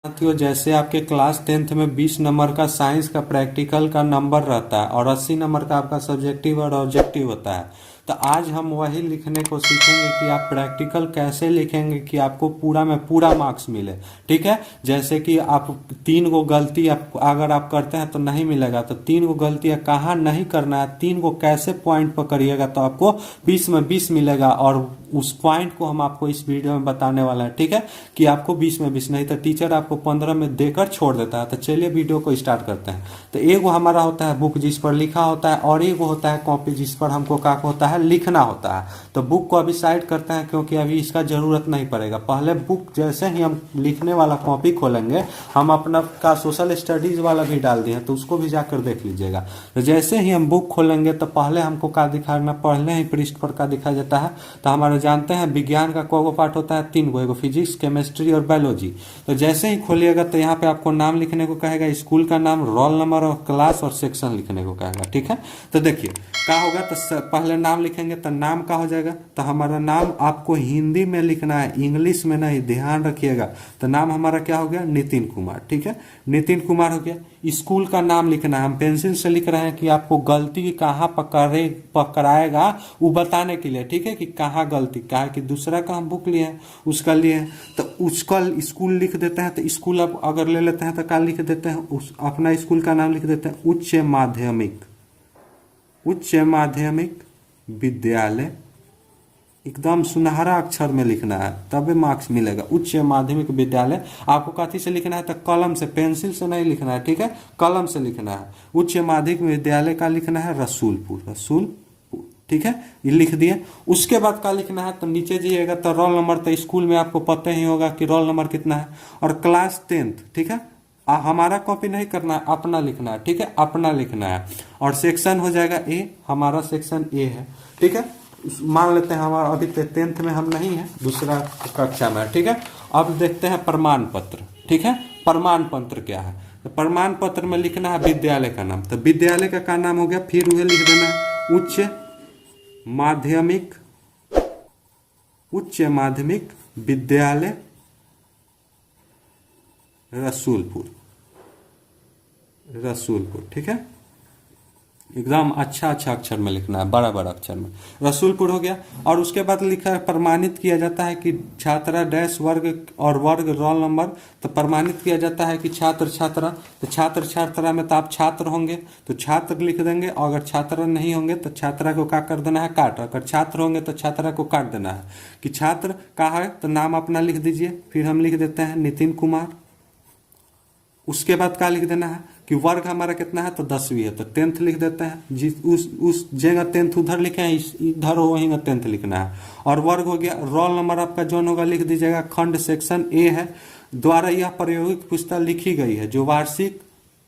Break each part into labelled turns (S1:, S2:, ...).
S1: साथियों, जैसे आपके क्लास 10th में 20 नंबर का साइंस का प्रैक्टिकल का नंबर रहता है और 80 नंबर का आपका सब्जेक्टिव और ऑब्जेक्टिव होता है। तो आज हम वही लिखने को सीखेंगे कि आप प्रैक्टिकल कैसे लिखेंगे कि आपको पूरा में पूरा मार्क्स मिले। ठीक है, जैसे कि आप 3 गो गलती अगर आप करते हैं तो नहीं मिलेगा, तो 3 गो गलतियां कहाँ नहीं करना है, 3 गो कैसे पॉइंट पकड़िएगा तो आपको 20 में 20 मिलेगा। और उस पॉइंट को हम आपको इस वीडियो में बताने वाला है। ठीक है, कि आपको 20 में 20 नहीं तो टीचर आपको 15 में देकर छोड़ देता है। तो चलिए वीडियो को स्टार्ट करते हैं। तो एगो हमारा होता है बुक जिस पर लिखा होता है, और एगो होता है कॉपी जिस पर हमको क्या होता है, लिखना होता है। तो बुक को अभी साइड करते हैं क्योंकि अभी इसका जरूरत नहीं पड़ेगा। पहले बुक जैसे ही हम लिखने वाला कॉपी खोलेंगे, हम अपना का सोशल स्टडीज वाला भी डाल दिए हैं तो उसको भी जाकर देख लीजिएगा। तो जैसे ही हम बुक खोलेंगे तो पहले हमको क्या दिखाना, पहले ही पृष्ठ पर क्या दिखाया जाता है। तो हमारे जानते हैं विज्ञान का कोगो पार्ट होता है 3 गो, एगो फिजिक्स, केमिस्ट्री और बायोलॉजी। तो जैसे ही खोलिएगा तो यहाँ पे आपको नाम लिखने को कहेगा, स्कूल का नाम, रोल नंबर और क्लास और सेक्शन लिखने को कहेगा। ठीक है, तो देखिए क्या होगा। तो पहले नाम लिखेंगे तो नाम क्या हो जाएगा। तो हमारा नाम आपको हिंदी में लिखना है, इंग्लिश में नहीं, ध्यान रखिएगा। तो नाम हमारा क्या हो गया, नितिन कुमार। ठीक है, नितिन कुमार हो गया। स्कूल का नाम लिखना है, हम पेंसिल से लिख रहे हैं कि आपको गलती कहाँ पकड़ाएगा वो बताने के लिए। ठीक है, कि कहाँ गलती, कहा कि दूसरा का हम बुक लिए हैं उसका लिए हैं तो उसका स्कूल लिख देते हैं। तो स्कूल अब अगर ले लेते हैं तो क्या लिख देते हैं, उस अपना स्कूल का नाम लिख देते हैं उच्च माध्यमिक विद्यालय। एकदम सुनहरा अक्षर में लिखना है तब मार्क्स मिलेगा। उच्च माध्यमिक विद्यालय आपको कथी से लिखना है, तो कलम से, पेंसिल से नहीं लिखना है। ठीक है, कलम से लिखना है। उच्च माध्यमिक विद्यालय का लिखना है रसूलपुर। ठीक है, ये लिख दिए। उसके बाद क्या लिखना है, तो नीचे जाइएगा तो रोल नंबर, तो स्कूल में आपको पता ही होगा कि रोल नंबर कितना है, और क्लास 10th। ठीक है, हमारा कॉपी नहीं करना है, अपना लिखना है। ठीक है, अपना लिखना है। और सेक्शन हो जाएगा ए, हमारा सेक्शन ए है। ठीक है, मान लेते हैं हमारा अभी 10th में हम नहीं है, दूसरा कक्षा में है। ठीक है, अब देखते हैं प्रमाण पत्र। ठीक है, प्रमाण पत्र क्या है, तो प्रमाण पत्र में लिखना है विद्यालय का नाम। तो विद्यालय का क्या नाम हो गया, फिर वह लिख देना है उच्च माध्यमिक विद्यालय रसूलपुर। ठीक है, एकदम अच्छा अक्षर में लिखना है, बड़ा बड़ा अक्षर में, रसूलपुर हो गया। और उसके बाद लिखा है, प्रमाणित किया जाता है कि छात्रा डैश वर्ग और वर्ग रोल नंबर। तो प्रमाणित किया जाता है कि छात्र छात्रा, तो छात्र छात्रा में तो आप छात्र होंगे तो छात्र लिख देंगे, और अगर छात्रा नहीं होंगे तो छात्रा को क्या कर देना है, काट। अगर छात्र होंगे तो छात्रा को काट देना है। कि छात्र का है तो नाम अपना लिख दीजिए, फिर हम लिख देते हैं नितिन कुमार। उसके बाद क्या लिख देना है कि वर्ग हमारा कितना है, तो 10वीं है, तो 10th लिख देते हैं। जिस उस जगह 10th उधर लिखे हैं, इधर वहीं 10th लिखना है। और वर्ग हो गया। रोल नंबर आपका जौन होगा लिख दीजिएगा। खंड सेक्शन ए है, द्वारा यह प्रायोगिक पुस्तक लिखी गई है जो वार्षिक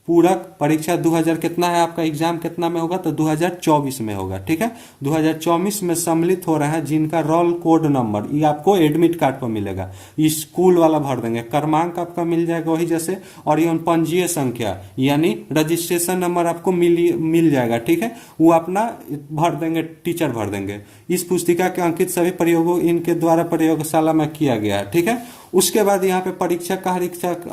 S1: पूरक परीक्षा 2000 कितना है आपका, एग्जाम कितना में होगा, तो 2024 में होगा। ठीक है, 2024 में सम्मिलित हो रहा है जिनका रोल कोड नंबर ये आपको एडमिट कार्ड पर मिलेगा, स्कूल वाला भर देंगे। क्रमांक आपका मिल जाएगा वही जैसे, और ये पंजीय संख्या यानी रजिस्ट्रेशन नंबर आपको मिल जाएगा। ठीक है, वो अपना भर देंगे, टीचर भर देंगे। इस पुस्तिका के अंकित सभी प्रयोगों इनके द्वारा प्रयोगशाला में किया गया है। ठीक है, उसके बाद यहाँ पे परीक्षक का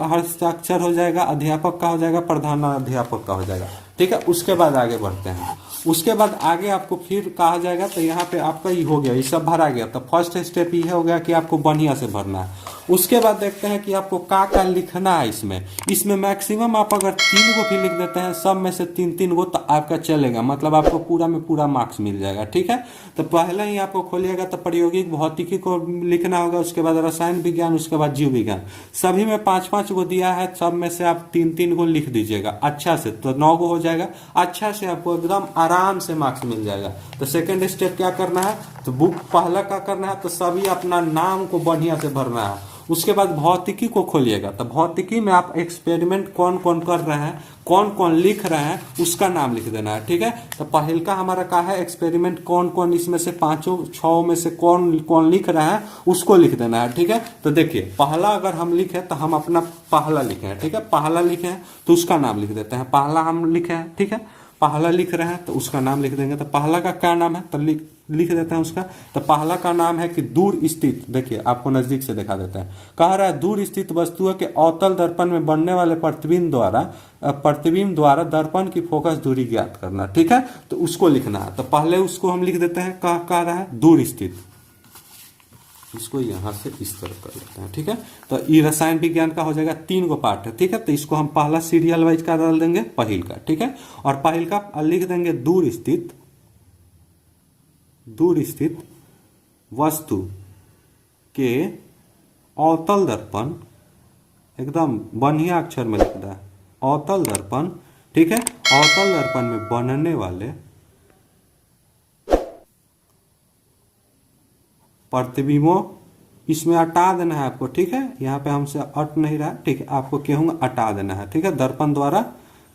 S1: हस्ताक्षर हो जाएगा, अध्यापक का हो जाएगा, प्रधान अध्यापक का हो जाएगा। ठीक है, उसके बाद आगे बढ़ते हैं। उसके बाद आगे आपको फिर कहा जाएगा, तो यहाँ पे आपका ये हो गया, ये सब भरा गया। तो फर्स्ट स्टेप ये हो गया कि आपको बढ़िया से भरना है। उसके बाद देखते हैं कि आपको क्या लिखना है इसमें मैक्सिमम आप अगर 3 गो भी लिख देते हैं, सब में से 3 गो, तो आपका चलेगा, मतलब आपको पूरा में पूरा मार्क्स मिल जाएगा। ठीक है, तो पहले ही आपको खोलिएगा तो प्रायोगिक भौतिकी को लिखना होगा, उसके बाद रसायन विज्ञान, उसके बाद जीव विज्ञान। सभी में 5-5 गो दिया है, सब में से आप 3-3 गो लिख दीजिएगा अच्छा से, तो 9 गो हो जाएगा। अच्छा से आपको एकदम आराम से मार्क्स मिल जाएगा। तो सेकंड स्टेप क्या करना है, तो बुक पहला क्या करना है, तो सभी अपना नाम को बढ़िया से भरना है। उसके बाद भौतिकी को खोलिएगा, तो भौतिकी में आप एक्सपेरिमेंट कौन कौन कर रहे हैं, कौन कौन लिख रहे हैं, उसका नाम लिख देना है। ठीक है, तो पहल का हमारा क्या है, एक्सपेरिमेंट कौन कौन इसमें से 5-6 में से कौन कौन लिख रहे हैं उसको लिख देना है। ठीक है, तो देखिए पहला अगर हम लिखे तो हम अपना पहला लिखे हैं। ठीक है, पहला लिखे हैं तो उसका नाम लिख देते हैं, पहला हम लिखे हैं। ठीक है, पहला लिख रहे हैं तो उसका नाम लिख देंगे। तो पहला का क्या नाम है तो लिख देते हैं उसका। तो पहला का नाम है कि दूर स्थित, देखिए आपको नजदीक से दिखा देते हैं, कह रहा है दूर स्थित वस्तुओं के अवतल दर्पण में बनने वाले प्रतिबिंब द्वारा दर्पण की फोकस दूरी ज्ञात करना। ठीक है, तो उसको लिखना है। तो पहले उसको हम लिख देते हैं, कह रहा है दूर स्थित, इसको यहां से इस तरह कर लेते हैं। ठीक है, तो ये रसायन विज्ञान का हो जाएगा 3 गो पार्ट है। ठीक है, तो इसको हम पहला सीरियल वाइज का डाल देंगे पहिल का। ठीक है, और पहिल का लिख देंगे दूर स्थित वस्तु के अवतल दर्पण, एकदम बढ़िया अक्षर में लिख रहा है अवतल दर्पण। ठीक है, अवतल दर्पण में बनने वाले प्रतिबिंबों, इसमें हटा देना है आपको। ठीक है, यहाँ पे हमसे हट नहीं रहा। ठीक है, आपको कहूंगा हटा देना है। ठीक है, दर्पण द्वारा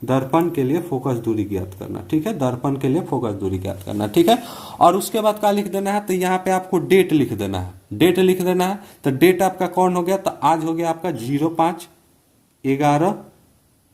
S1: दर्पण के लिए फोकस दूरी ज्ञात करना। ठीक है, दर्पण के लिए फोकस दूरी ज्ञात करना। ठीक है, और उसके बाद क्या लिख देना है तो यहाँ पे आपको डेट लिख देना है। डेट लिख देना है, तो डेट आपका कौन हो गया तो आज हो गया आपका 05/11।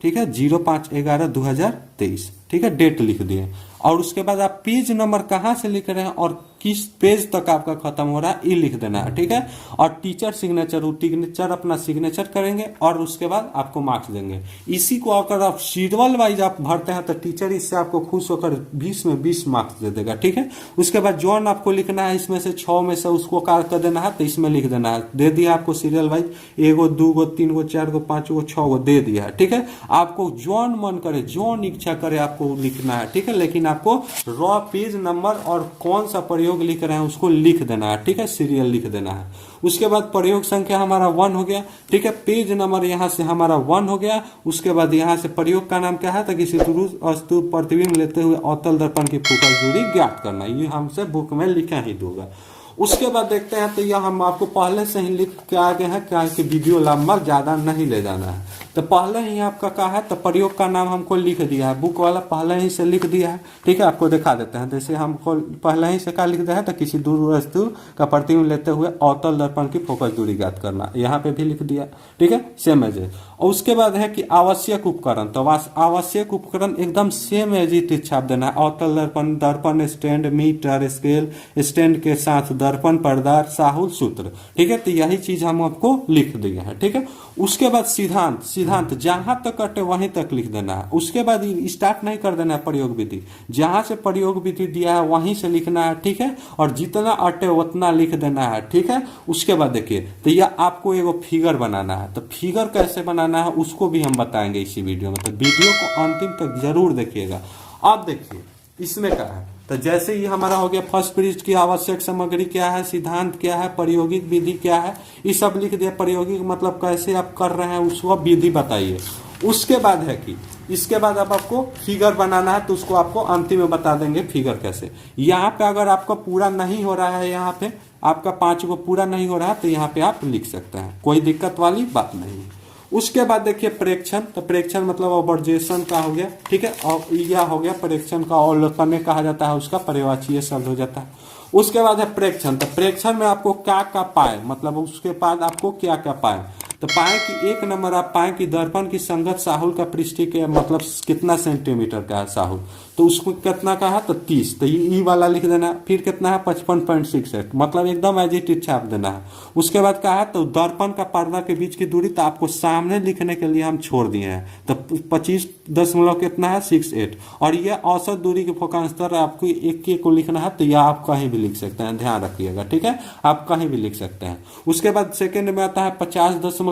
S1: ठीक है, 05/11/2023। ठीक है, डेट लिख दिए। और उसके बाद आप पेज नंबर कहां से लिख रहे हैं और किस पेज तक आपका खत्म हो रहा है ये लिख देना है। ठीक है, और टीचर सिग्नेचर अपना सिग्नेचर करेंगे और उसके बाद आपको मार्क्स देंगे। इसी को अगर आप सीरियल वाइज आप भरते हैं तो टीचर इससे आपको खुश होकर 20 में 20 मार्क्स दे देगा। ठीक है, उसके बाद जॉन आपको लिखना है, इसमें से 6 में से उसको काट कर देना है तो इसमें लिख देना है। दे दिया आपको सीरियल वाइज 1 2 3 4 5 6 दे दिया है। ठीक है, आपको जॉन मन करे, जॉन इच्छा करे आपको लिखना है। ठीक है, लेकिन आपको रॉ पेज नंबर और कौन सा प्रयोग लिख रहे हैं उसको लिख देना है। ठीक है, सीरियल लिख देना है। उसके बाद प्रयोग संख्या हमारा 1 हो गया। ठीक है, पेज नंबर यहां से हमारा 1 हो गया। उसके बाद यहां से प्रयोग का नाम क्या है तो किसी वस्तु प्रतिबिंब लेते हुए अवतल दर्पण की फोकस दूरी ज्ञात करना। ये हमसे बुक में लिखा ही दूंगा। उसके बाद देखते हैं तो यह हम आपको पहले से ही लिख के आ गए हैं, क्या कि वीडियो लंबा ज्यादा नहीं ले जाना है। तो पहले ही आपका क्या है तो प्रयोग का नाम हमको लिख दिया है, बुक वाला पहले ही से लिख दिया है। ठीक है, आपको दिखा देते हैं। जैसे हमको पहले ही से क्या लिख दिया है तो किसी दूर वस्तु का प्रतिबिंब लेते हुए अवतल दर्पण की फोकस दूरी ज्ञात करना, यहाँ पे भी लिख दिया। ठीक है, सेम एज है। और उसके बाद है कि आवश्यक उपकरण, तो आवश्यक उपकरण एकदम सेम एज इट छाप देना है। अवतल दर्पण स्टैंड, मीटर, स्केल, स्टैंड के साथ दर्पण, पर्दा, साहुल, सूत्र। ठीक है, तो यही चीज हम आपको लिख दिए हैं। ठीक है, उसके बाद सिद्धांत जहां तक कटे वहीं तक लिख देना है। उसके बाद स्टार्ट नहीं कर देना है प्रयोग विधि, जहां से प्रयोग विधि दिया है वहीं से लिखना है। ठीक है, और जितना अटे उतना लिख देना है। ठीक है, उसके बाद देखिए तो यह आपको एगो फिगर बनाना है। तो फिगर कैसे बनाना है उसको भी हम बताएंगे इसी वीडियो में, तो वीडियो को अंतिम तक जरूर देखिएगा। अब देखिए इसमें क्या है तो जैसे ही हमारा हो गया फर्स्ट पृष्ठ की आवश्यक सामग्री क्या है, सिद्धांत क्या है, प्रायोगिक विधि क्या है, ये सब लिख दिया। प्रायोगिक मतलब कैसे आप कर रहे हैं उसको विधि बताइए। उसके बाद है कि इसके बाद अब आपको फिगर बनाना है, तो उसको आपको अंतिम में बता देंगे फिगर कैसे। यहाँ पे अगर आपका पूरा नहीं हो रहा है, यहाँ पे आपका 5 को पूरा नहीं हो रहा है तो यहाँ पे आप लिख सकते हैं, कोई दिक्कत वाली बात नहीं। उसके बाद देखिए प्रेक्षण, तो प्रेक्षण मतलब ऑब्जर्वेशन का हो गया। ठीक है, और यह हो गया प्रेक्षण का अवलोकन कहा जाता है, उसका पर्यवाची शब्द हो जाता है। उसके बाद है प्रेक्षण, तो प्रेक्षण में आपको क्या क्या पाए, मतलब उसके बाद आपको क्या क्या पाए तो पाए कि 1 नंबर आप पाए कि दर्पण की संगत साहुल का पृष्ठ के मतलब कितना सेंटीमीटर का है साहुल, तो उसको कितना का है तो 30, तो ई वाला लिख देना। फिर कितना है 55.68, मतलब एकदम एज इट इज छाप देना है। उसके बाद क्या है तो दर्पण का पर्दा के बीच की दूरी तो आपको सामने लिखने के लिए हम छोड़ दिए हैं, तो 25 दशमलव कितना है 68। और यह औसत दूरी के फोकांतर आपको एक को लिखना है, तो यह आप कहीं भी लिख सकते हैं, ध्यान रखिएगा। ठीक है, आप कहीं भी लिख सकते हैं। उसके बाद सेकेंड में आता है 50.0।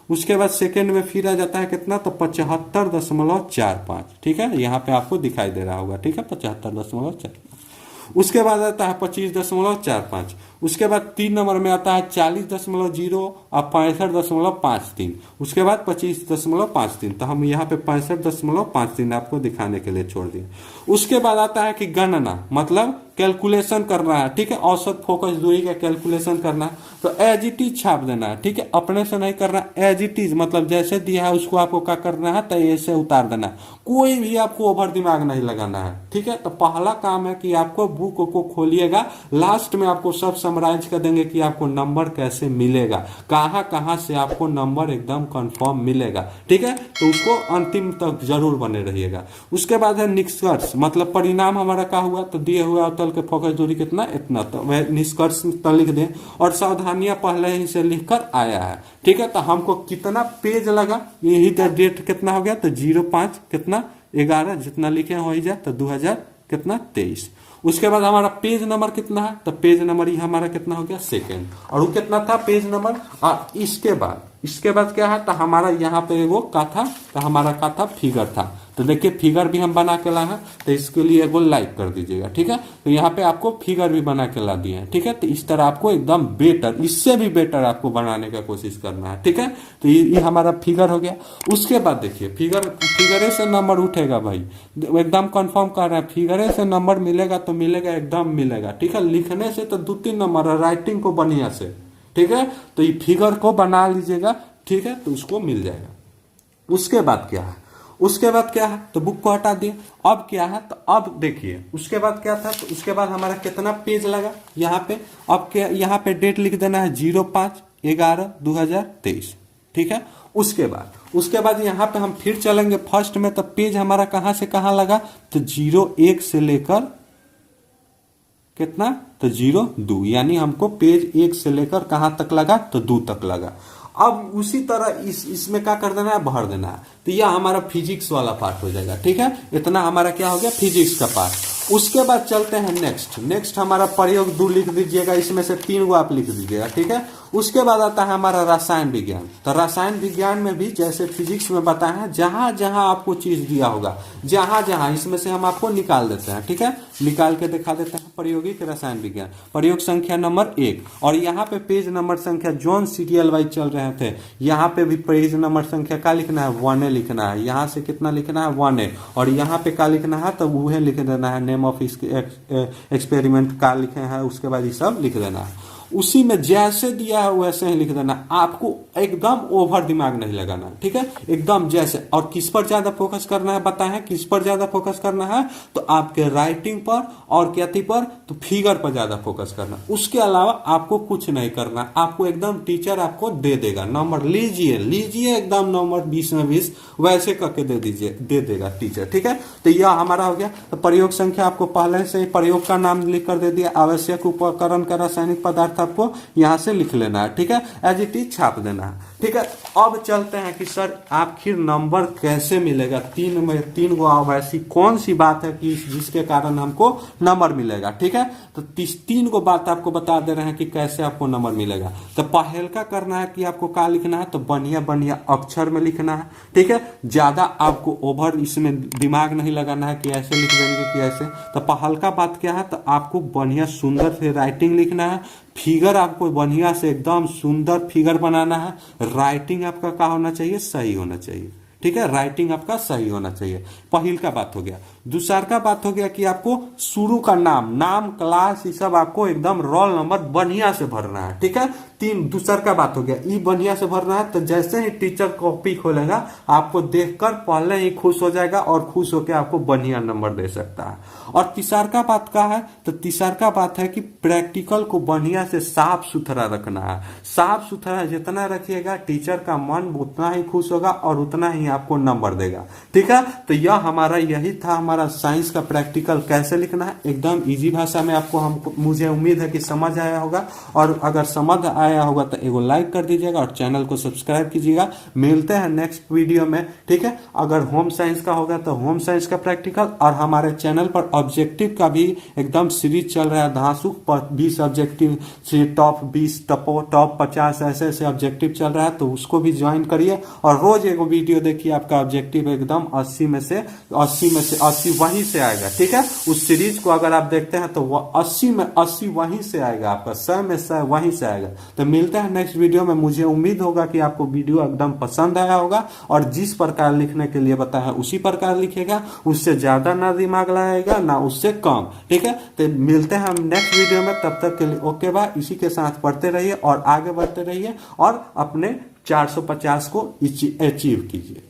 S1: उसके बाद सेकेंड में फिर आ जाता है कितना तो 75.45। ठीक है, यहाँ पे आपको दिखाई दे रहा होगा। ठीक है, 75.45। उसके बाद आता है 25.45। उसके बाद 3 नंबर में आता है 40.0 और 65.53। उसके बाद 25.53, तो हम यहाँ पे 65.53 आपको दिखाने के लिए छोड़ दिए। उसके बाद आता है कि गणना मतलब कैलकुलेशन करना है। ठीक है, औसत फोकस दूरी का कैलकुलेशन करना है, तो एज इट इज छाप देना है। ठीक है, अपने से नहीं करना, एज इट इज मतलब जैसे दिया है उसको आपको क्या करना है तो ऐसे उतार देना है, कोई भी आपको ओवर दिमाग नहीं लगाना है। ठीक है, तो पहला काम है कि आपको बुक को खोलिएगा, लास्ट में आपको सब समराइज कर देंगे कि आपको नंबर कैसे मिलेगा, कहाँ कहाँ से आपको नंबर एकदम कंफर्म मिलेगा, ठीक है। तो उसको अंतिम तक जरूर बने रहिएगा। उसके बाद है निष्कर्ष, मतलब परिणाम हमारा क्या हुआ, तो दिए हुए अवतल के फोकस दूरी कितना, इतना, तो वह निष्कर्ष तो लिख दें और सावधानियां पहले ही से लिखकर आया है, ठीक है। तो हमको कितना पेज लगा, यही तो डेट कितना हो गया, तो 05 कितना 11 जितना लिखे हो ही जाए, तो 2000 कितना 23। उसके बाद हमारा पेज नंबर कितना है, तो पेज नंबर ही हमारा कितना हो गया सेकेंड, और वो कितना था पेज नंबर। और इसके बाद क्या है, तो हमारा यहाँ पे वो का था, तो हमारा का था फिगर था। तो देखिए फिगर भी हम बना के लाए हैं, तो इसके लिए वो लाइक कर दीजिएगा, ठीक है। तो यहाँ पे आपको फिगर भी बना के ला दिए हैं, ठीक है। तो इस तरह आपको एकदम बेटर, इससे भी बेटर आपको बनाने का कोशिश करना है, ठीक है। तो ये हमारा फिगर हो गया। उसके बाद देखिए फिगरे से नंबर उठेगा भाई, एकदम कंफर्म कर रहे हैं, फिगरे से नंबर मिलेगा तो मिलेगा, एकदम मिलेगा, ठीक है। लिखने से तो 2-3 नंबर है, राइटिंग को बढ़िया से, ठीक है। तो ये फिगर को बना लीजिएगा, ठीक है, तो उसको मिल जाएगा। उसके बाद क्या है, तो बुक को हटा दिए। अब क्या है, तो अब देखिए उसके बाद क्या था, तो उसके बाद हमारा कितना पेज लगा यहाँ पे। अब क्या, यहाँ पे डेट लिख देना है 05/11/2023, ठीक है। उसके बाद यहाँ पे हम फिर चलेंगे फर्स्ट में, तो पेज हमारा कहां से कहां लगा, तो 01 से लेकर कितना, तो 02, यानी हमको पेज 1 से लेकर कहां तक लगा, तो 2 तक लगा। अब उसी तरह इसमें क्या कर देना है, भर देना है। तो यह हमारा फिजिक्स वाला पार्ट हो जाएगा, ठीक है। इतना हमारा क्या हो गया, फिजिक्स का पार्ट। उसके बाद चलते हैं नेक्स्ट हमारा प्रयोग 2 लिख दीजिएगा, इसमें से 3 गो आप लिख दीजिएगा, ठीक है। उसके बाद आता है हमारा रसायन विज्ञान। तो रसायन विज्ञान में भी जैसे फिजिक्स में बताया है, जहां जहां आपको चीज दिया होगा, जहां इसमें से हम आपको निकाल देते हैं, ठीक है। निकाल के दिखा देते हैं। प्रायोगिक रसायन विज्ञान, प्रयोग संख्या नंबर 1, और यहाँ पे पेज नंबर संख्या जोन सीरियल वाइज चल रहे थे, यहाँ पे भी पेज नंबर संख्या क्या लिखना है, 1A लिखना है। यहाँ से कितना लिखना है, 1A, और यहाँ पे क्या लिखना है, तो वह लिख देना है, नेम ऑफ एक्सपेरिमेंट का लिखे हैं, उसके बाद ये सब लिख देना है। उसी में जैसे दिया है वैसे ही लिख देना, आपको एकदम ओवर दिमाग नहीं लगाना, ठीक है, एकदम जैसे। और किस पर ज्यादा फोकस करना है बताएं, किस पर ज्यादा फोकस करना है, तो आपके राइटिंग पर और क्या पर, तो फिगर पर ज्यादा फोकस करना। उसके अलावा आपको कुछ नहीं करना, आपको एकदम टीचर आपको दे देगा नंबर, लीजिए एकदम नंबर 20 में 20 वैसे करके दे देगा टीचर, ठीक है। तो यह हमारा हो गया। तो प्रयोग संख्या आपको पहले से प्रयोग का नाम लिख कर दे दिया, आवश्यक उपकरण का रासायनिक पदार्थ आपको यहां से लिख लेना है, ठीक है, एज इट इज छाप देना है, ठीक है। अब चलते हैं कि सर आखिर नंबर कैसे मिलेगा, 3 गो अब ऐसी कौन सी बात है कि जिसके कारण हमको नंबर मिलेगा, ठीक है। तो 3 गो बात आपको बता दे रहे हैं कि कैसे आपको नंबर मिलेगा। तो पहल का करना है कि आपको क्या लिखना है, तो बढ़िया अक्षर में लिखना है, ठीक है। ज्यादा आपको ओवर इसमें दिमाग नहीं लगाना है कि ऐसे लिख देंगे कि ऐसे। तो पहल का बात क्या है, तो आपको बढ़िया सुंदर से राइटिंग लिखना है, फिगर आपको बढ़िया से एकदम सुंदर फिगर बनाना है, राइटिंग आपका क्या होना चाहिए, सही होना चाहिए, ठीक है, राइटिंग आपका सही होना चाहिए। पहिल का बात हो गया। दूसरा का बात हो गया कि आपको शुरू का नाम क्लास ये सब आपको एकदम रोल नंबर बढ़िया से भरना है, ठीक है। दूसरा का बात हो गया, ये बढ़िया से भरना है। तो जैसे ही टीचर कॉपी खोलेगा आपको देखकर पहले ही खुश हो जाएगा और खुश होकर आपको बढ़िया नंबर दे सकता है। और तीसरा का बात क्या है, तो तीसरा का बात है कि प्रैक्टिकल को बढ़िया से साफ सुथरा रखना है। साफ सुथरा जितना रखिएगा टीचर का मन उतना ही खुश होगा और उतना ही आपको नंबर देगा, ठीक है। तो यह हमारा यही था, हमारा साइंस का प्रैक्टिकल कैसे लिखना है, एकदम इजी भाषा में आपको मुझे उम्मीद है कि समझ आया होगा। और अगर समझ आया होगा तो एगो लाइक कर दीजिएगा और चैनल को सब्सक्राइब कीजिएगा। मिलते हैं नेक्स्ट वीडियो में, ठीक है। अगर होम साइंस का होगा तो होम साइंस का प्रैक्टिकल, और हमारे चैनल पर ऑब्जेक्टिव का भी एकदम सीरीज चल रहा है, धांसू 20 ऑब्जेक्टिव से टॉप 20 टॉप 50 ऐसे ऑब्जेक्टिव चल रहा है, तो उसको भी ज्वाइन करिए और रोज एगो वीडियो देखिए, आपका ऑब्जेक्टिव एकदम 80 में से 80 वहीं से आएगा, ठीक है। उस सीरीज को अगर आप देखते हैं तो वो 80 में 80 वहीं से आएगा, आपका 100 में 100 वहीं से आएगा। तो मिलते हैं नेक्स्ट वीडियो में। मुझे उम्मीद होगा कि आपको वीडियो एकदम पसंद आया होगा और जिस प्रकार लिखने के लिए बताया उसी प्रकार लिखेगा, उससे ज्यादा ना दिमाग लगाएगा ना उससे कम, ठीक है। तो मिलते हैं हम नेक्स्ट वीडियो में, तब तक के लिए ओके बाय। इसी के साथ पढ़ते रहिए और आगे बढ़ते रहिए और अपने 450 को अचीव कीजिए।